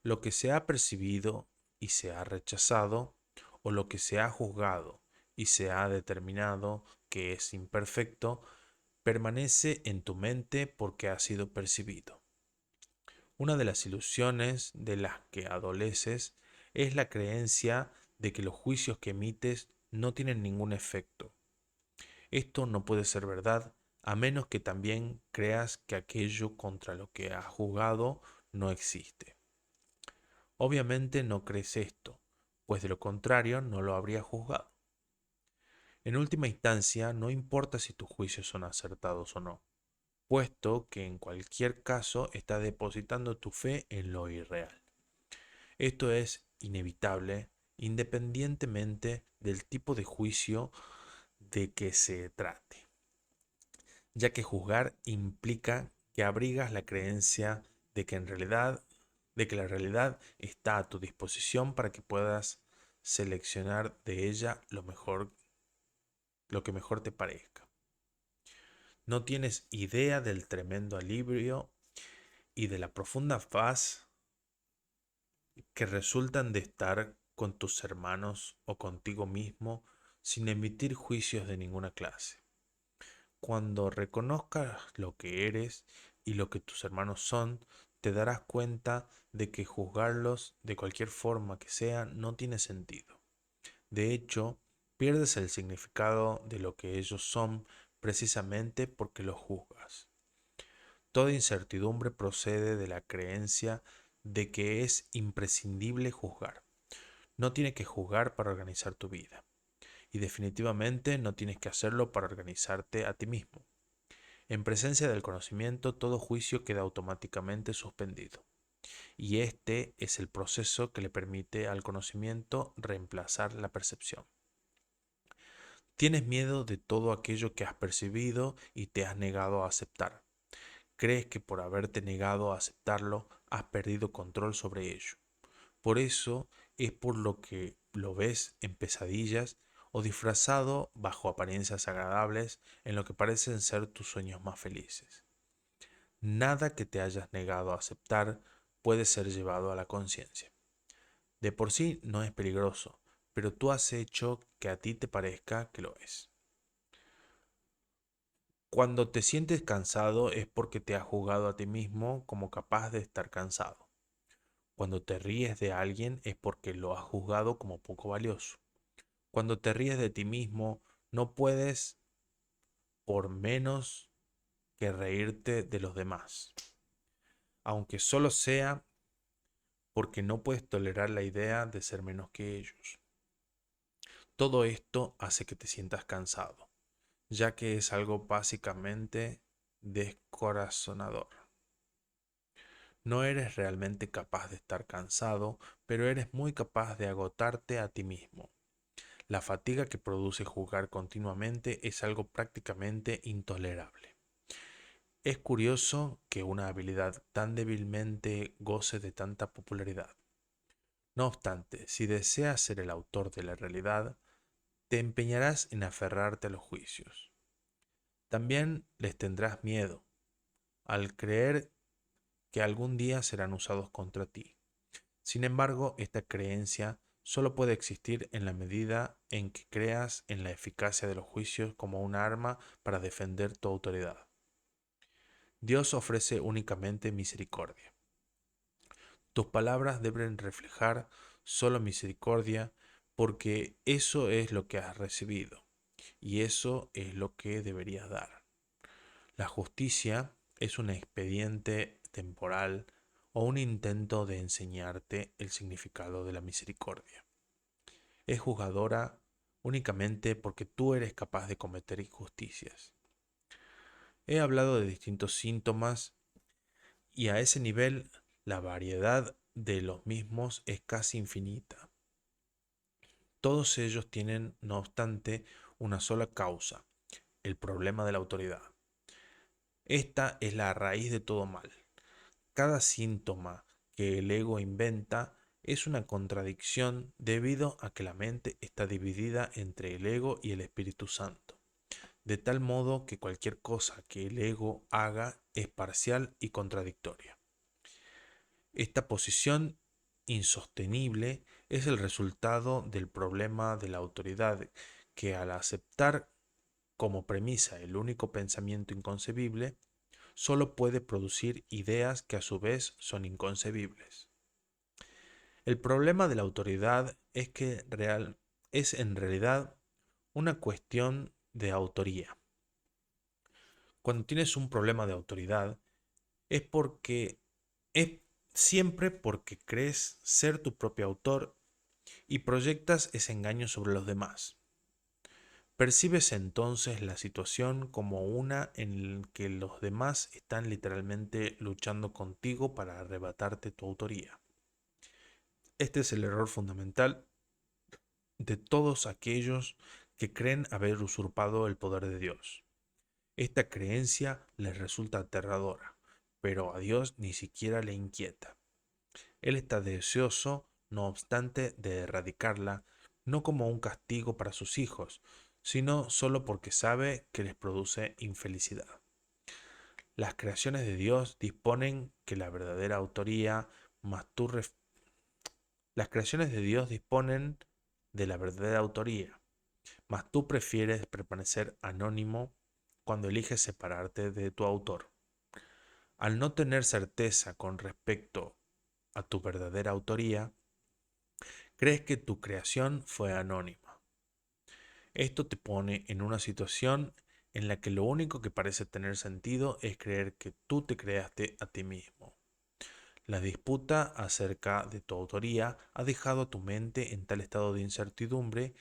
Lo que se ha percibido y se ha rechazado, o lo que se ha juzgado y se ha determinado que es imperfecto, permanece en tu mente porque ha sido percibido. Una de las ilusiones de las que adoleces es la creencia de que los juicios que emites no tienen ningún efecto. Esto no puede ser verdad a menos que también creas que aquello contra lo que has juzgado no existe. Obviamente no crees esto, pues de lo contrario no lo habrías juzgado. En última instancia, no importa si tus juicios son acertados o no, puesto que en cualquier caso estás depositando tu fe en lo irreal. Esto es inevitable independientemente del tipo de juicio de que se trate. ya que juzgar implica que abrigas la creencia de que la realidad está a tu disposición para que puedas seleccionar de ella lo que mejor te parezca. No tienes idea del tremendo alivio y de la profunda paz que resultan de estar con tus hermanos o contigo mismo sin emitir juicios de ninguna clase. Cuando reconozcas lo que eres y lo que tus hermanos son, te darás cuenta de que juzgarlos de cualquier forma que sea no tiene sentido. De hecho, pierdes el significado de lo que ellos son precisamente porque los juzgas. Toda incertidumbre procede de la creencia de que es imprescindible juzgar. No tienes que juzgar para organizar tu vida. Y definitivamente no tienes que hacerlo para organizarte a ti mismo. En presencia del conocimiento, todo juicio queda automáticamente suspendido. Y este es el proceso que le permite al conocimiento reemplazar la percepción. Tienes miedo de todo aquello que has percibido y te has negado a aceptar. Crees que por haberte negado a aceptarlo, has perdido control sobre ello. Por eso es por lo que lo ves en pesadillas o disfrazado bajo apariencias agradables en lo que parecen ser tus sueños más felices. Nada que te hayas negado a aceptar puede ser llevado a la conciencia. De por sí no es peligroso, pero tú has hecho que a ti te parezca que lo es. Cuando te sientes cansado es porque te has juzgado a ti mismo como capaz de estar cansado. Cuando te ríes de alguien es porque lo has juzgado como poco valioso. Cuando te ríes de ti mismo, no puedes por menos que reírte de los demás, aunque solo sea porque no puedes tolerar la idea de ser menos que ellos. Todo esto hace que te sientas cansado, ya que es algo básicamente descorazonador. No eres realmente capaz de estar cansado, pero eres muy capaz de agotarte a ti mismo. La fatiga que produce jugar continuamente es algo prácticamente intolerable. Es curioso que una habilidad tan débilmente goce de tanta popularidad. No obstante, si deseas ser el autor de la realidad, te empeñarás en aferrarte a los juicios. También les tendrás miedo, al creer que algún día serán usados contra ti. Sin embargo, esta creencia solo puede existir en la medida en que creas en la eficacia de los juicios como un arma para defender tu autoridad. Dios ofrece únicamente misericordia. Tus palabras deben reflejar solo misericordia porque eso es lo que has recibido y eso es lo que deberías dar. La justicia es un expediente temporal o un intento de enseñarte el significado de la misericordia. Es juzgadora únicamente porque tú eres capaz de cometer injusticias. He hablado de distintos síntomas y a ese nivel la variedad de los mismos es casi infinita. Todos ellos tienen, no obstante, una sola causa, el problema de la autoridad. Esta es la raíz de todo mal. Cada síntoma que el ego inventa es una contradicción debido a que la mente está dividida entre el ego y el Espíritu Santo, de tal modo que cualquier cosa que el ego haga es parcial y contradictoria. Esta posición insostenible es el resultado del problema de la autoridad que al aceptar como premisa el único pensamiento inconcebible, solo puede producir ideas que a su vez son inconcebibles. El problema de la autoridad es en realidad una cuestión de autoría. Cuando tienes un problema de autoridad es porque es siempre porque crees ser tu propio autor y proyectas ese engaño sobre los demás. Percibes entonces la situación como una en la que los demás están literalmente luchando contigo para arrebatarte tu autoría. Este es el error fundamental de todos aquellos que creen haber usurpado el poder de Dios. Esta creencia les resulta aterradora, pero a Dios ni siquiera le inquieta. Él está deseoso, no obstante, de erradicarla, no como un castigo para sus hijos, sino solo porque sabe que les produce infelicidad. Las creaciones de Dios disponen que la verdadera autoría, mas tú Las creaciones de Dios disponen de la verdadera autoría, mas tú prefieres permanecer anónimo cuando eliges separarte de tu autor. Al no tener certeza con respecto a tu verdadera autoría, crees que tu creación fue anónima. Esto te pone en una situación en la que lo único que parece tener sentido es creer que tú te creaste a ti mismo. La disputa acerca de tu autoría ha dejado a tu mente en tal estado de incertidumbre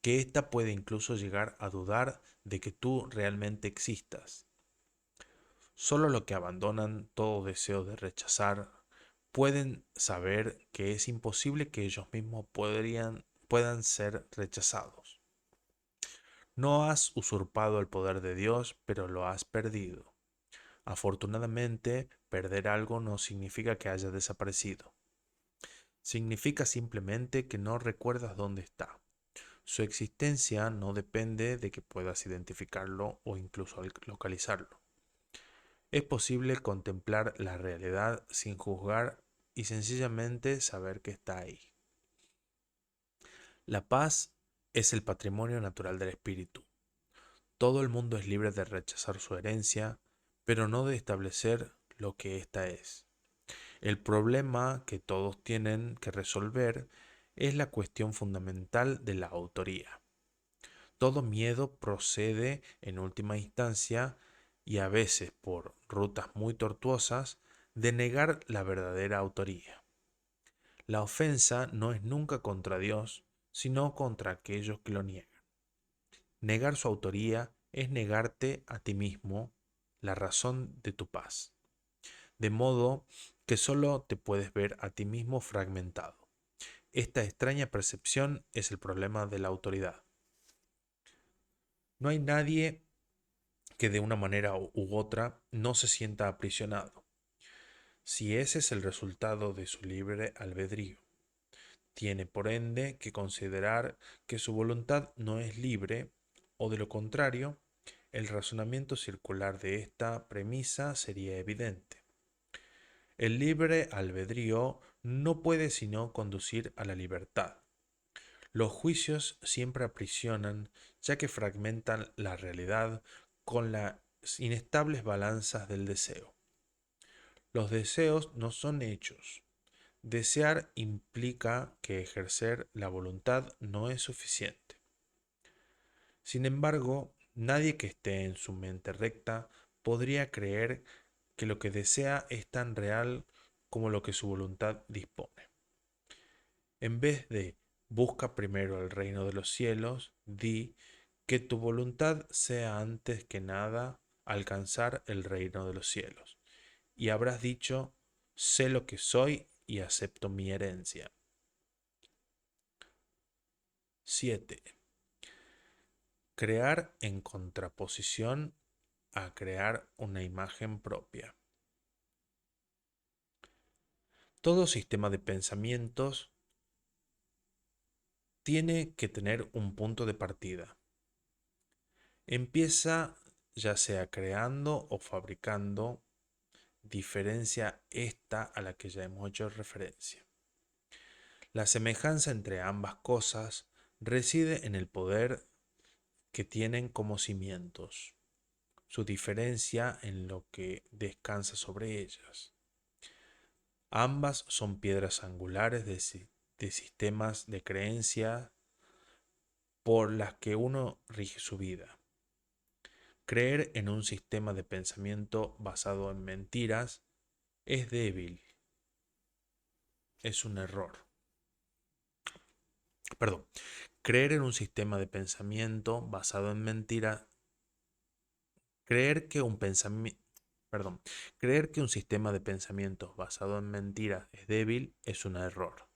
que ésta puede incluso llegar a dudar de que tú realmente existas. Solo los que abandonan todo deseo de rechazar pueden saber que es imposible que ellos mismos puedan ser rechazados. No has usurpado el poder de Dios, pero lo has perdido. Afortunadamente, perder algo no significa que haya desaparecido. Significa simplemente que no recuerdas dónde está. Su existencia no depende de que puedas identificarlo o incluso localizarlo. Es posible contemplar la realidad sin juzgar y sencillamente saber que está ahí. La paz es el patrimonio natural del espíritu. Todo el mundo es libre de rechazar su herencia, pero no de establecer lo que ésta es. El problema que todos tienen que resolver es la cuestión fundamental de la autoría. Todo miedo procede en última instancia, y a veces por rutas muy tortuosas, de negar la verdadera autoría. La ofensa no es nunca contra Dios, sino contra aquellos que lo niegan. Negar su autoría es negarte a ti mismo la razón de tu paz, de modo que solo te puedes ver a ti mismo fragmentado. Esta extraña percepción es el problema de la autoridad. No hay nadie que de una manera u otra no se sienta aprisionado, si ese es el resultado de su libre albedrío. Tiene por ende que considerar que su voluntad no es libre, o de lo contrario, el razonamiento circular de esta premisa sería evidente. El libre albedrío no puede sino conducir a la libertad. Los juicios siempre aprisionan, ya que fragmentan la realidad con las inestables balanzas del deseo. Los deseos no son hechos. Desear implica que ejercer la voluntad no es suficiente. Sin embargo, nadie que esté en su mente recta podría creer que lo que desea es tan real como lo que su voluntad dispone. En vez de busca primero el reino de los cielos, di que tu voluntad sea antes que nada alcanzar el reino de los cielos. Y habrás dicho, sé lo que soy y acepto mi herencia. 7. Crear en contraposición a crear una imagen propia. Todo sistema de pensamientos tiene que tener un punto de partida. Empieza ya sea creando o fabricando, diferencia esta a la que ya hemos hecho referencia. La semejanza entre ambas cosas reside en el poder que tienen como cimientos, su diferencia en lo que descansa sobre ellas. Ambas son piedras angulares de sistemas de creencia por las que uno rige su vida. Creer en un sistema de pensamiento basado en mentiras es débil, es un error. Perdón, creer en un sistema de pensamiento basado en mentiras, creer que un pensamiento, perdón, creer que un sistema de pensamientos basado en mentiras es débil es un error.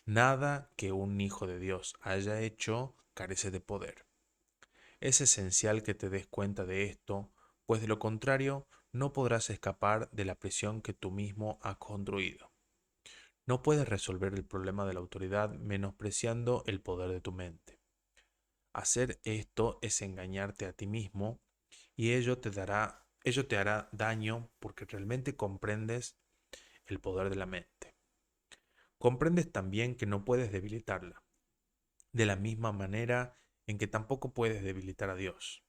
Nada que un hijo de Dios haya hecho carece de poder. Es esencial que te des cuenta de esto, pues de lo contrario no podrás escapar de la prisión que tú mismo has construido. No puedes resolver el problema de la autoridad menospreciando el poder de tu mente. Hacer esto es engañarte a ti mismo y ello te hará daño porque realmente comprendes el poder de la mente. Comprendes también que no puedes debilitarla, de la misma manera en que tampoco puedes debilitar a Dios.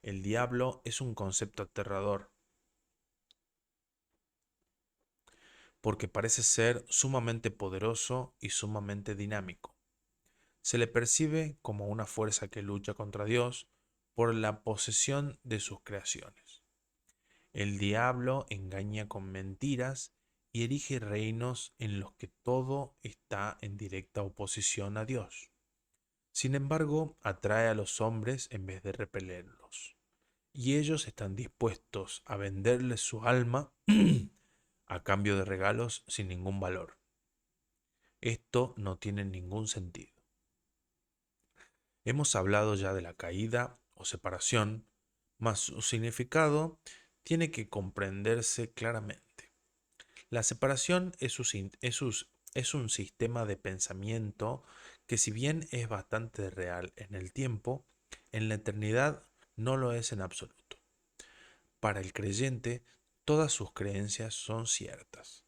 El diablo es un concepto aterrador porque parece ser sumamente poderoso y sumamente dinámico. Se le percibe como una fuerza que lucha contra Dios por la posesión de sus creaciones. El diablo engaña con mentiras y erige reinos en los que todo está en directa oposición a Dios. Sin embargo, atrae a los hombres en vez de repelerlos, y ellos están dispuestos a venderles su alma a cambio de regalos sin ningún valor. Esto no tiene ningún sentido. Hemos hablado ya de la caída o separación, mas su significado tiene que comprenderse claramente. La separación es un sistema de pensamiento que, si bien es bastante real en el tiempo, en la eternidad no lo es en absoluto. Para el creyente, todas sus creencias son ciertas.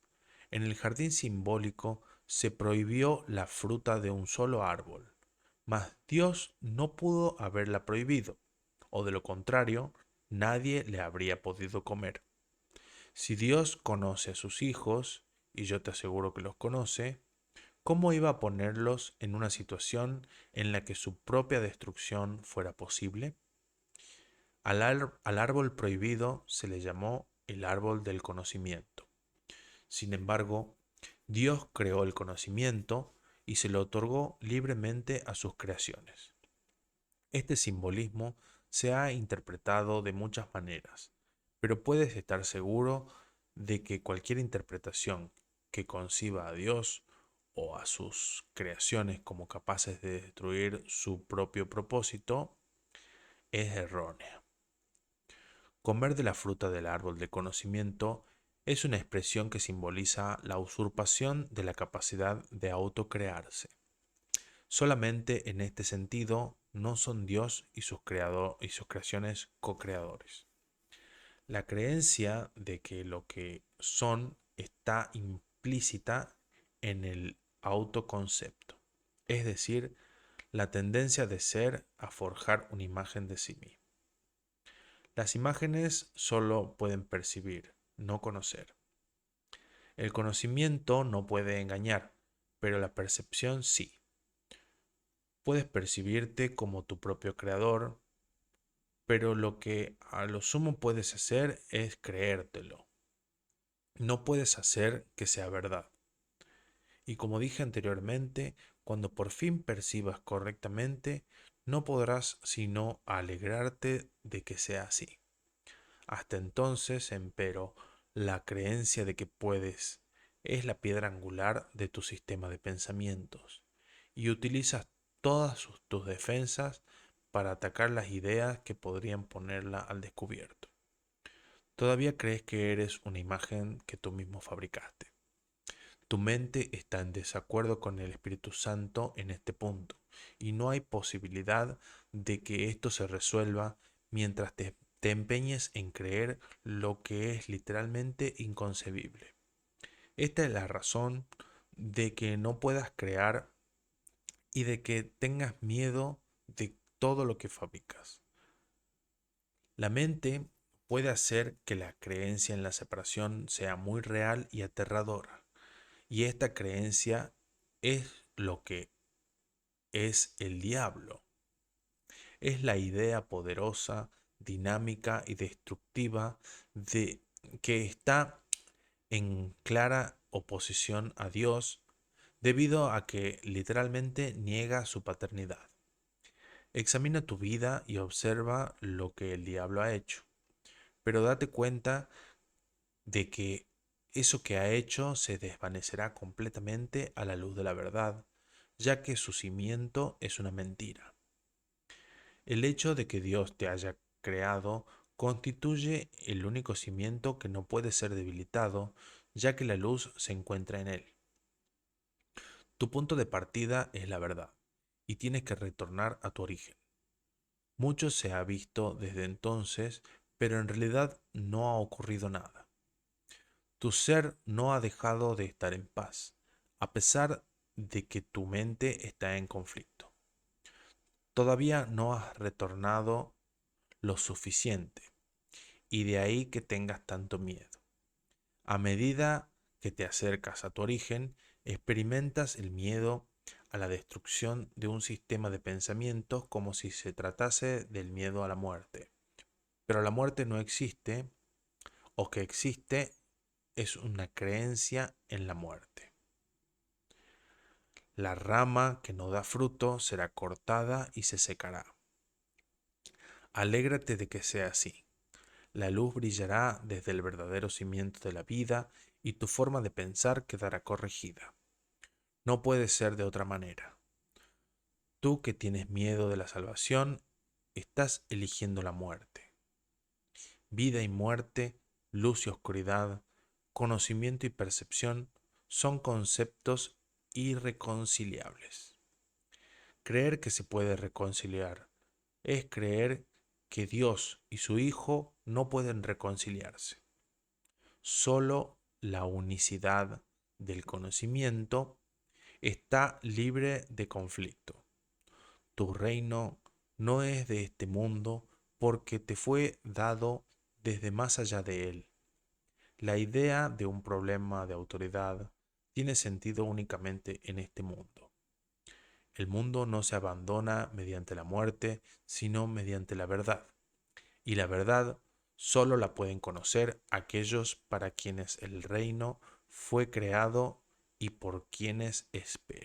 En el jardín simbólico se prohibió la fruta de un solo árbol, mas Dios no pudo haberla prohibido, o de lo contrario, nadie le habría podido comer. Si Dios conoce a sus hijos, y yo te aseguro que los conoce, ¿cómo iba a ponerlos en una situación en la que su propia destrucción fuera posible? Al árbol prohibido se le llamó el árbol del conocimiento. Sin embargo, Dios creó el conocimiento y se lo otorgó libremente a sus creaciones. Este simbolismo se ha interpretado de muchas maneras, pero puedes estar seguro de que cualquier interpretación que conciba a Dios o a sus creaciones como capaces de destruir su propio propósito es errónea. Comer de la fruta del árbol del conocimiento es una expresión que simboliza la usurpación de la capacidad de autocrearse. Solamente en este sentido no son Dios y sus creaciones co-creadores. La creencia de que lo que son está implícita en el autoconcepto, es decir, la tendencia de ser a forjar una imagen de sí mismo. Las imágenes solo pueden percibir, no conocer. El conocimiento no puede engañar, pero la percepción sí. Puedes percibirte como tu propio creador, pero lo que a lo sumo puedes hacer es creértelo. No puedes hacer que sea verdad. Y como dije anteriormente, cuando por fin percibas correctamente, no podrás sino alegrarte de que sea así. Hasta entonces, empero, la creencia de que puedes es la piedra angular de tu sistema de pensamientos, y utilizas tus defensas para atacar las ideas que podrían ponerla al descubierto. Todavía crees que eres una imagen que tú mismo fabricaste. Tu mente está en desacuerdo con el Espíritu Santo en este punto, y no hay posibilidad de que esto se resuelva mientras te empeñes en creer lo que es literalmente inconcebible. Esta es la razón de que no puedas crear y de que tengas miedo de todo lo que fabricas. La mente puede hacer que la creencia en la separación sea muy real y aterradora. Y esta creencia es lo que es el diablo. Es la idea poderosa, dinámica y destructiva de que está en clara oposición a Dios debido a que literalmente niega su paternidad. Examina tu vida y observa lo que el diablo ha hecho, pero date cuenta de que eso que ha hecho se desvanecerá completamente a la luz de la verdad, ya que su cimiento es una mentira. El hecho de que Dios te haya creado constituye el único cimiento que no puede ser debilitado, ya que la luz se encuentra en él. Tu punto de partida es la verdad, y tienes que retornar a tu origen. Mucho se ha visto desde entonces, pero en realidad no ha ocurrido nada. Tu ser no ha dejado de estar en paz, a pesar de que tu mente está en conflicto. Todavía no has retornado lo suficiente, y de ahí que tengas tanto miedo. A medida que te acercas a tu origen, experimentas el miedo a la destrucción de un sistema de pensamientos como si se tratase del miedo a la muerte. Pero la muerte no existe, o que existe es una creencia en la muerte. La rama que no da fruto será cortada y se secará. Alégrate de que sea así. La luz brillará desde el verdadero cimiento de la vida y tu forma de pensar quedará corregida. No puede ser de otra manera. Tú que tienes miedo de la salvación, estás eligiendo la muerte. Vida y muerte, luz y oscuridad, conocimiento y percepción son conceptos irreconciliables. Creer que se puede reconciliar es creer que Dios y su Hijo no pueden reconciliarse. Solo la unicidad del conocimiento está libre de conflicto. Tu reino no es de este mundo porque te fue dado desde más allá de él. La idea de un problema de autoridad tiene sentido únicamente en este mundo. El mundo no se abandona mediante la muerte, sino mediante la verdad. Y la verdad solo la pueden conocer aquellos para quienes el reino fue creado y por quienes espera.